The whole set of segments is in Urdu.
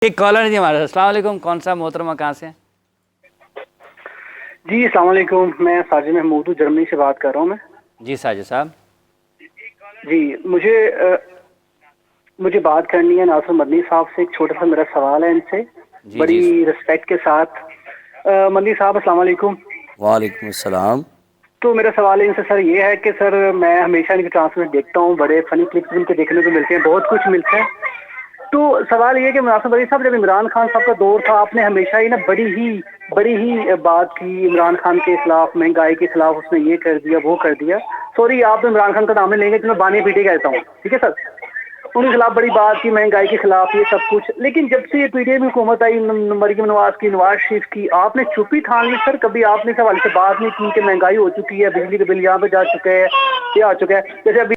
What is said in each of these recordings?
ایک کالر جی ہمارے السلام علیکم، کون سا محترمہ کہاں سے ہیں؟ جی السلام علیکم، میں ساجد محمود ہوں، جرمنی سے بات کر رہا ہوں میں. جی ساجد صاحب. جی مجھے بات کرنی ہے ناصر مدنی صاحب سے. ایک چھوٹا سا میرا سوال ہے ان سے جی بڑی جی رسپیکٹ کے ساتھ. مدنی صاحب السلام علیکم. وعلیکم السلام. تو میرا سوال ان سے سر یہ ہے کہ سر میں ہمیشہ ان کے ٹرانسلیٹ دیکھتا ہوں، بڑے فنی کلپس ان کے دیکھنے کو ملتے ہیں، بہت کچھ ملتا ہے. تو سوال یہ ہے کہ ناصر مدنی صاحب جب عمران خان صاحب کا دور تھا، آپ نے ہمیشہ ہی نا بڑی ہی بات کی عمران خان کے خلاف، مہنگائی کے خلاف. اس نے یہ کر دیا وہ کر دیا. سوری آپ عمران خان کا نام نہیں لیں گے تو میں بانی پیٹی کہتا ہوں، ٹھیک ہے سر. ان کے خلاف بڑی بات کی، مہنگائی کے خلاف، یہ سب کچھ. لیکن جب سے یہ پی ٹی اے میں حکومت آئی، مریم نواز کی، نواز شریف کی، آپ نے چپی تھام لی سر. کبھی آپ نے اس حوالے سے بات نہیں کی کہ مہنگائی ہو چکی ہے، بجلی کا بل یہاں پہ جا چکا ہے، یہ آ چکا ہے. جیسے ابھی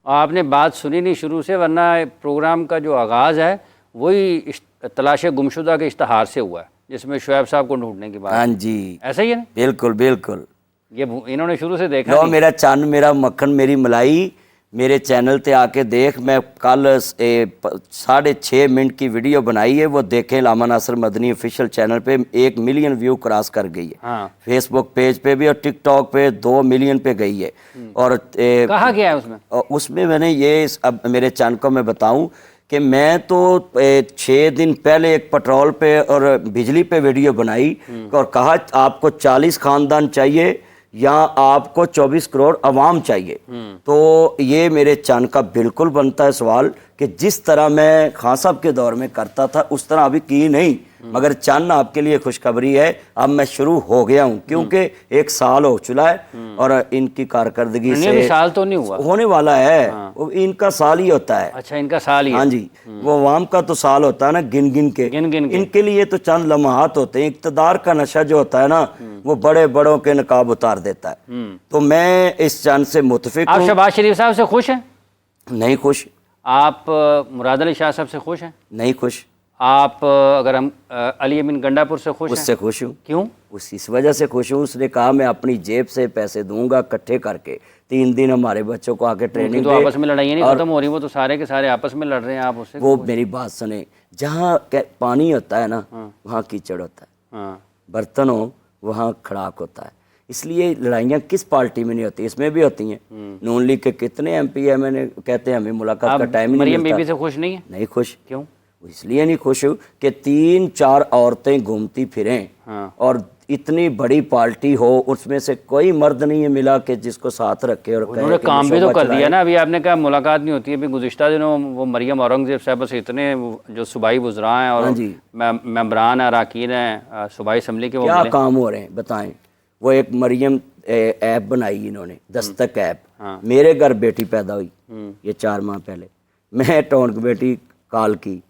آپ نے بات سنی نہیں شروع سے، ورنہ پروگرام کا جو آغاز ہے وہی تلاش گمشدہ کے اشتہار سے ہوا ہے، جس میں شعیب صاحب کو ڈھونڈنے کی بات. ہاں جی ایسا ہی ہے نا؟ بالکل بالکل. یہ انہوں نے شروع سے دیکھا لو نہیں. میرا چن میرا مکھن میری ملائی میرے چینل تے آ کے دیکھ. میں کل 6.5 منٹ کی ویڈیو بنائی ہے، وہ دیکھیں. علامہ ناصر مدنی آفیشیل چینل پہ 1 ملین ویو کراس کر گئی ہے. ہاں، فیس بک پیج پہ بھی اور ٹک ٹاک پہ 2 ملین پہ گئی ہے. اور کہا گیا ہے اس میں میں نے یہ اب میرے چینل کو میں بتاؤں کہ میں تو 6 دن پہلے ایک پٹرول پہ اور بجلی پہ ویڈیو بنائی اور کہا آپ کو 40 خاندان چاہیے یا آپ کو 24 کروڑ عوام چاہیے. تو یہ میرے چین کا بالکل بنتا ہے سوال کہ جس طرح میں خان صاحب کے دور میں کرتا تھا اس طرح ابھی کی نہیں. مگر چند آپ کے لیے خوشخبری ہے، اب میں شروع ہو گیا ہوں کیونکہ 1 سال ہو چلا ہے اور ان کی کارکردگی نہیں، سے ابھی سال تو نہیں ہوا، ہونے والا ہے. ان کا سال ہی ہوتا ہے. اچھا ان کا سال ہی ہے. ہاں جی، وہ عوام کا تو سال ہوتا ہے نا گن گن کے. ان کے لیے تو چند لمحات ہوتے ہیں. اقتدار کا نشہ جو ہوتا ہے نا وہ بڑے بڑوں کے نقاب اتار دیتا ہے. تو میں اس چند سے متفق آپ ہوں. شہباز شریف صاحب سے خوش ہیں؟ نہیں خوش. آپ مراد علی شاہ صاحب سے خوش ہیں؟ نہیں خوش. آپ اگر ہم علی امین گنڈا پور سے خوش ہیں؟ اس سے خوش ہوں. کیوں؟ اس وجہ سے خوش ہوں، اس نے کہا میں اپنی جیب سے پیسے دوں گا اکٹھے کر کے. 3 دن ہمارے بچوں کو آ کے ٹریننگ تو آپس میں لڑائیاں نہیں ختم ہو رہی، وہ تو سارے کے سارے آپس میں لڑ رہے ہیں. آپ اس سے وہ میری بات سنیں، جہاں پانی ہوتا ہے نا وہاں کیچڑ ہوتا ہے، ہاں برتن ہو وہاں کھڑاک ہوتا ہے. اس لیے لڑائیاں کس پارٹی میں نہیں ہوتی، اس میں بھی ہوتی ہیں. نون لیگ کے کتنے ایم پی ایم نے کہتے ہیں ہمیں ملاقات کا ٹائم نہیں مریم ملتا. بی بی سے خوش نہیں ہے؟ نہیں خوش. کیوں؟ اس لیے نہیں خوش ہوں کہ 3-4 عورتیں گھومتی پھریں اور اتنی بڑی پارٹی ہو، اس میں سے کوئی مرد نہیں ملا کہ جس کو ساتھ رکھے اور انہوں نے کام بھی تو کر دیا نا. ابھی آپ نے کہا ملاقات نہیں ہوتی. ابھی گزشتہ دنوں وہ مریم اورنگزیب صاحبہ سے اتنے جو صوبائی وزراء ہیں اور ممبران ہیں، اراکین ہیں صوبائی اسمبلی کے، وہ کیا ملے. کام ہو رہے ہیں بتائیں. وہ ایک مریم ایپ بنائی انہوں نے، دستک ایپ. میرے گھر بیٹی پیدا ہوئی یہ 4 ماہ پہلے. میں ٹونک بیٹی کال کی،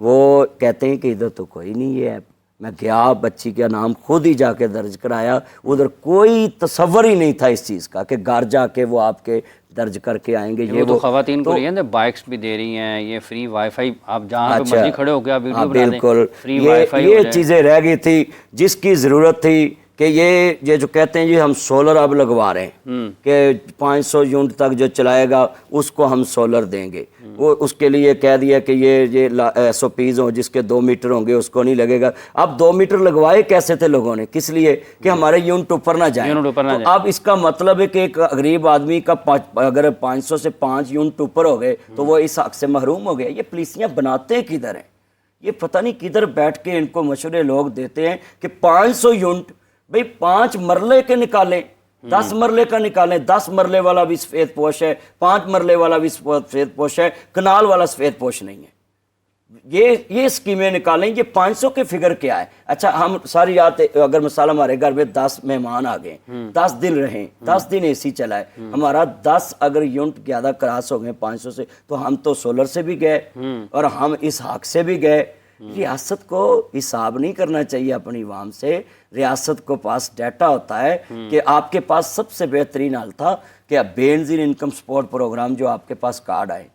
وہ کہتے ہیں کہ ادھر تو کوئی نہیں یہ ایپ. میں گیا، بچی کا نام خود ہی جا کے درج کرایا. ادھر کوئی تصور ہی نہیں تھا اس چیز کا کہ گھر جا کے وہ آپ کے درج کر کے آئیں گے. یہ تو خواتین کو لیے بائکس بھی دے رہی ہیں، یہ فری وائی فائی، آپ جہاں پہ مرضی کھڑے ہو کے آپ ویڈیو بنا دیں. بالکل. فری وائی فائی یہ چیزیں رہ گئی تھی جس کی ضرورت تھی کہ یہ جو کہتے ہیں جی ہم سولر اب لگوا رہے ہیں کہ 500 یونٹ تک جو چلائے گا اس کو ہم سولر دیں گے. وہ اس کے لیے کہہ دیا کہ یہ ایس او پیز ہوں جس کے 2 میٹر ہوں گے اس کو نہیں لگے گا. اب 2 میٹر لگوائے کیسے تھے لوگوں نے؟ کس لیے؟ کہ ہمارے یونٹ اوپر نہ جائیں. تو اب اس کا مطلب ہے کہ ایک غریب آدمی کا اگر 500 سے 5 یونٹ اوپر ہو گئے تو وہ اس حق سے محروم ہو گیا. یہ پالیسیاں بناتے کدھر ہیں؟ یہ پتہ نہیں کدھر بیٹھ کے ان کو مشورے لوگ دیتے ہیں کہ 500 یونٹ بھئی 5 مرلے کے نکالیں، 10 مرلے کا نکالیں. 10 مرلے والا بھی سفید پوش ہے، 5 مرلے والا بھی سفید پوش ہے، کنال والا سفید پوش نہیں ہے. یہ اسکیمیں نکالیں. یہ 500 کے فگر کیا ہے؟ اچھا ہم ساری رات اگر مثال ہمارے گھر میں 10 مہمان آ گئے، 10 دن رہیں، 10 دن اے سی چلائے، ہمارا 10 اگر یونٹ زیادہ کراس ہو گئے 500 سے، تو ہم تو سولر سے بھی گئے اور ہم اس حق سے بھی گئے. ریاست کو حساب نہیں کرنا چاہیے اپنی عوام سے. ریاست کو پاس ڈیٹا ہوتا ہے کہ آپ کے پاس سب سے بہترین حل تھا کہ بینظیر انکم سپورٹ پروگرام جو آپ کے پاس کارڈ آئے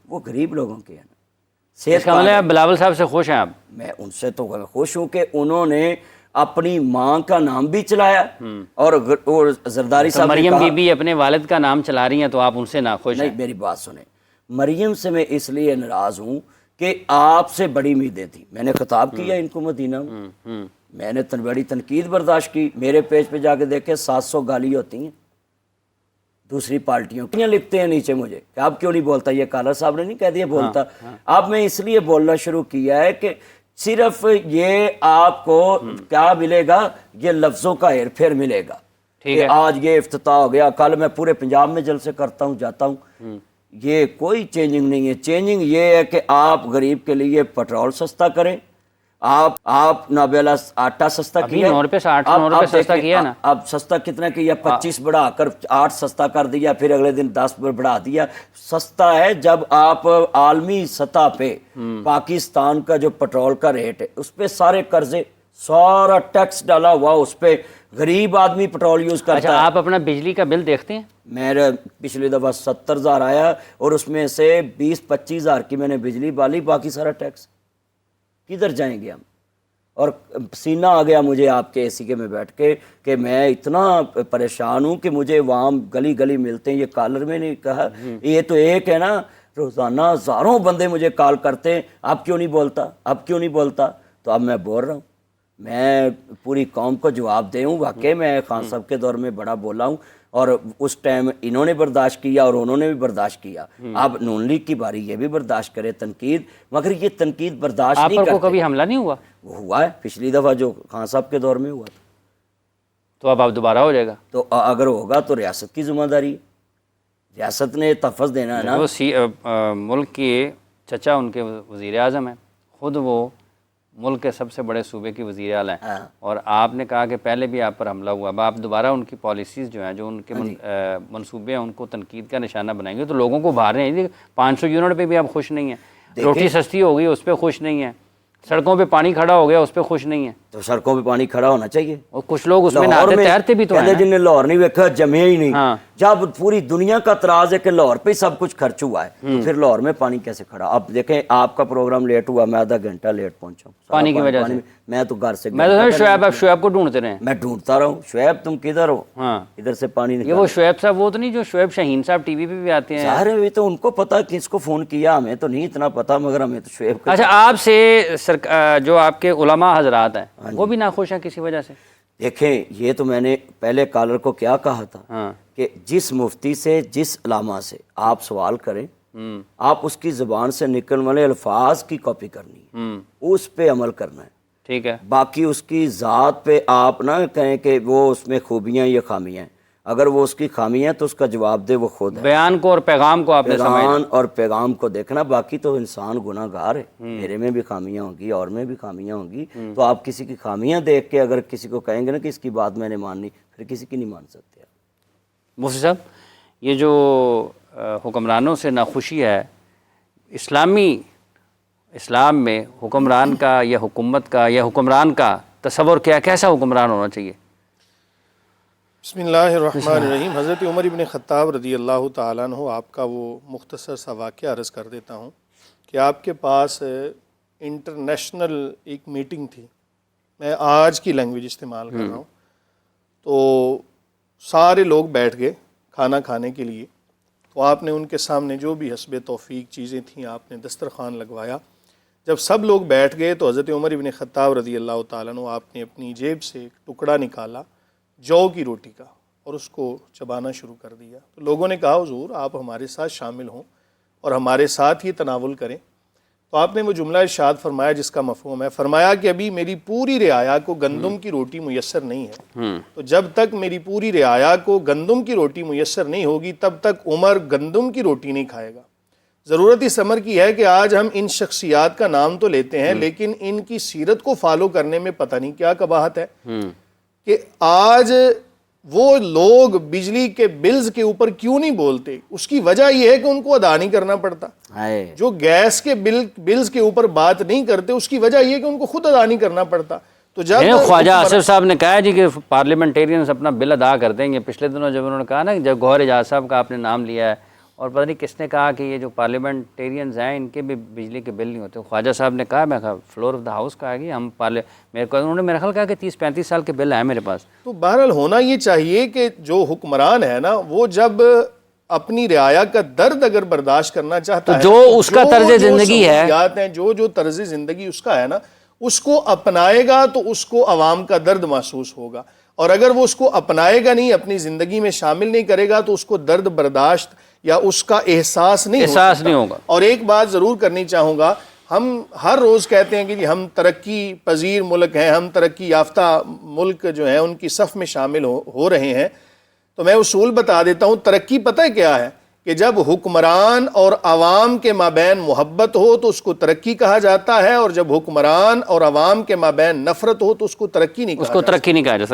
وہ غریب لوگوں کے ہیں. اس کا مطلب بلاول صاحب سے خوش ہیں آپ؟ میں ان سے تو خوش ہوں کہ انہوں نے اپنی ماں کا نام بھی چلایا اور زرداری صاحب نے مریم بی بی اپنے والد کا نام چلا رہی ہیں تو آپ ان سے ناخوش ہیں؟ نہیں، میری بات سنیں. مریم سے میں اس لیے ناراض ہوں کہ آپ سے بڑی امیدیں تھیں. میں نے خطاب کیا ان کو مدینہ میں, میں نے بڑی تنقید برداشت کی. میرے پیج پہ جا کے دیکھیں 700 گالی ہوتی ہیں دوسری پارٹیوں کی. لکھتے ہیں نیچے مجھے کہ آپ کیوں نہیں بولتا, یہ کالر صاحب نے نہیں کہہ دیا بولتا. اب میں اس لیے بولنا شروع کیا ہے کہ صرف یہ آپ کو کیا ملے گا, یہ لفظوں کا ہیر پھیر ملے گا کہ آج یہ افتتاح ہو گیا, کل میں پورے پنجاب میں جلسے کرتا ہوں جاتا ہوں. یہ کوئی چینجنگ نہیں ہے. چینجنگ یہ ہے کہ آپ غریب کے لیے پیٹرول سستا کریں, آپ نابیلا آٹا سستا کیا, 9 روپے سے 8 روپے سستا کیا نا. اب سستا کتنا کیا, 25 بڑھا کر 8 سستا کر دیا, پھر اگلے دن 10 پر بڑھا دیا. سستا ہے جب آپ عالمی سطح پہ پاکستان کا جو پیٹرول کا ریٹ ہے اس پہ سارے قرضے, سارا ٹیکس ڈالا ہوا اس پہ, غریب آدمی پیٹرول یوز کرتا ہے. اچھا آپ اپنا بجلی کا بل دیکھتے ہیں؟ میرا پچھلی دفعہ 70,000 آیا اور اس میں سے 20-25 ہزار کی میں نے بجلی بالی, باقی سارا ٹیکس. کدھر جائیں گے ہم؟ اور پسینہ آ گیا مجھے آپ کے اے سی کے میں بیٹھ کے کہ میں اتنا پریشان ہوں کہ مجھے وہاں گلی گلی ملتے ہیں. یہ کالر میں نے کہا یہ تو ایک ہے نا, روزانہ ہزاروں بندے مجھے کال کرتے ہیں آپ کیوں نہیں بولتا, آپ کیوں نہیں بولتا. تو اب میں بول رہا ہوں, میں پوری قوم کو جواب دے ہوں. واقعی میں خان صاحب کے دور میں بڑا بولا ہوں اور اس ٹائم انہوں نے برداشت کیا اور انہوں نے بھی برداشت کیا. اب نون لیگ کی باری, یہ بھی برداشت کرے تنقید, مگر یہ تنقید برداشت نہیں کرتے. آپ پر کبھی حملہ نہیں ہوا؟ وہ ہوا ہے پچھلی دفعہ جو خان صاحب کے دور میں ہوا تھا. تو اب دوبارہ ہو جائے گا؟ تو اگر ہوگا تو ریاست کی ذمہ داری ہے, ریاست نے تحفظ دینا ہے نا. وہ ملک کے چچا ان کے وزیر اعظم ہیں, خود وہ ملک کے سب سے بڑے صوبے کی وزیر اعلیٰ ہیں, اور آپ نے کہا کہ پہلے بھی آپ پر حملہ ہوا. اب آپ دوبارہ ان کی پالیسیز جو ہیں, جو ان کے منصوبے ہیں, ان کو تنقید کا نشانہ بنائیں گے تو لوگوں کو باہر ہیں. 500 یونٹ پہ بھی آپ خوش نہیں ہیں, روٹی سستی ہو گئی اس پہ خوش نہیں ہیں, سڑکوں پہ پانی کھڑا ہو گیا اس پہ خوش نہیں ہیں. تو سڑکوں پہ پانی کھڑا ہونا چاہیے. اور کچھ لوگ اس میں نہاتے تیرتے بھی تو ہیں. جن نے لاہور نہیں دیکھا جمے ہی نہیں. جب پوری دنیا کا اعتراض ہے کہ لاہور پہ سب کچھ خرچ ہوا ہے, تو پھر لاہور میں پانی کیسے کھڑا؟ اب دیکھیں آپ کا پروگرام لیٹ ہوا, میں آدھا گھنٹہ لیٹ پہنچا ہوں پانی کی وجہ سے. میں تو گھر سے میں تو شعیب, آپ شعیب کو ڈھونڈتے رہے. میں ڈھونڈتا رہا ہوں, شعیب تم کدھر ہو, ادھر سے پانی یہ وہ شعیب صاحب وہ تو نہیں جو شعیب شاہین صاحب ٹی وی پہ بھی آتے ہیں؟ ظاہر ہے تو ان کو پتا کس کو فون کیا, ہمیں تو نہیں اتنا پتا, مگر ہمیں تو شعیب. اچھا آپ سے جو آپ کے علماء حضرات ہیں وہ بھی ناخوش ہیں کسی وجہ سے؟ دیکھیں یہ تو میں نے پہلے کالر کو کیا کہا تھا کہ جس مفتی سے, جس علامہ سے آپ سوال کریں, آپ اس کی زبان سے نکلنے والے الفاظ کی کاپی کرنی ہے, اس پہ عمل کرنا ہے. ٹھیک ہے. باقی اس کی ذات پہ آپ نہ کہیں کہ وہ اس میں خوبیاں یا خامیاں ہیں. اگر وہ اس کی خامیاں تو اس کا جواب دے, وہ خود ہے. بیان کو اور پیغام کو آپ نے سمجھنا, بیان اور پیغام کو دیکھنا. باقی تو انسان گناہ گار ہے, میرے میں بھی خامیاں ہوں گی اور میں بھی خامیاں ہوں گی. تو آپ کسی کی خامیاں دیکھ کے اگر کسی کو کہیں گے نا کہ اس کی بات میں نے ماننی, پھر کسی کی نہیں مان سکتے. مفتی صاحب یہ جو حکمرانوں سے ناخوشی ہے, اسلام میں حکمران کا یا حکومت کا یا حکمران کا تصور کیا, کیسا حکمران ہونا چاہیے؟ بسم اللہ الرحمن الرحیم. حضرت عمر ابن خطاب رضی اللہ تعالیٰ عنہ, آپ کا وہ مختصر سا واقعہ عرض کر دیتا ہوں کہ آپ کے پاس انٹرنیشنل ایک میٹنگ تھی, میں آج کی لینگویج استعمال کر رہا ہوں, تو سارے لوگ بیٹھ گئے کھانا کھانے کے لیے. تو آپ نے ان کے سامنے جو بھی حسب توفیق چیزیں تھیں آپ نے دسترخوان لگوایا. جب سب لوگ بیٹھ گئے تو حضرت عمر ابن خطاب رضی اللہ تعالیٰ عنہ آپ نے اپنی جیب سے ایک ٹکڑا نکالا جو کی روٹی کا اور اس کو چبانا شروع کر دیا. تو لوگوں نے کہا حضور آپ ہمارے ساتھ شامل ہوں اور ہمارے ساتھ ہی تناول کریں. تو آپ نے وہ جملہ ارشاد فرمایا جس کا مفہوم ہے, فرمایا کہ ابھی میری پوری رعایا کو گندم کی روٹی میسر نہیں ہے, تو جب تک میری پوری رعایا کو گندم کی روٹی میسر نہیں ہوگی تب تک عمر گندم کی روٹی نہیں کھائے گا. ضرورت اس امر کی ہے کہ آج ہم ان شخصیات کا نام تو لیتے ہیں لیکن ان کی سیرت کو فالو کرنے میں پتہ نہیں کیا قباحت ہے کہ آج وہ لوگ بجلی کے بلز کے اوپر کیوں نہیں بولتے. اس کی وجہ یہ ہے کہ ان کو ادا نہیں کرنا پڑتا. جو گیس کے بلز کے اوپر بات نہیں کرتے اس کی وجہ یہ ہے کہ ان کو خود ادا نہیں کرنا پڑتا. تو جب خواجہ آصف صاحب نے کہا جی کہ پارلیمنٹیرینز اپنا بل ادا کر دیں گے. پچھلے دنوں جب انہوں نے کہا نا جب گوہر اعجاز صاحب کا آپ نے نام لیا ہے, اور پتہ نہیں کس نے کہا کہ یہ جو پارلیمنٹیرینز ہیں ان کے بھی بجلی کے بل نہیں ہوتے. خواجہ صاحب نے کہا, میں کہا فلور آف دا ہاؤس کہا کہ ہم انہوں نے میرا خیال کہا کہ 30-35 سال کے بل ہیں میرے پاس. تو بہرحال ہونا یہ چاہیے کہ جو حکمران ہے نا وہ جب اپنی رعایا کا درد اگر برداشت کرنا چاہتا ہے جو اس کا طرز زندگی ہے، سہولیات ہیں، جو طرز زندگی اس کا ہے نا، اس کو اپنائے گا تو اس کو عوام کا درد محسوس ہوگا، اور اگر وہ اس کو اپنائے گا نہیں، اپنی زندگی میں شامل نہیں کرے گا، تو اس کو درد برداشت یا اس کا احساس نہیں ہوگا۔ اور ایک بات ضرور کرنی چاہوں گا، ہم ہر روز کہتے ہیں کہ جی ہم ترقی پذیر ملک ہیں، ہم ترقی یافتہ ملک جو ہیں ان کی صف میں شامل ہو رہے ہیں، تو میں اصول بتا دیتا ہوں، ترقی پتہ ہے کیا ہے؟ کہ جب حکمران اور عوام کے مابین محبت ہو تو اس کو ترقی کہا جاتا ہے، اور جب حکمران اور عوام کے مابین نفرت ہو تو اس کو ترقی نہیں کہا جاتا۔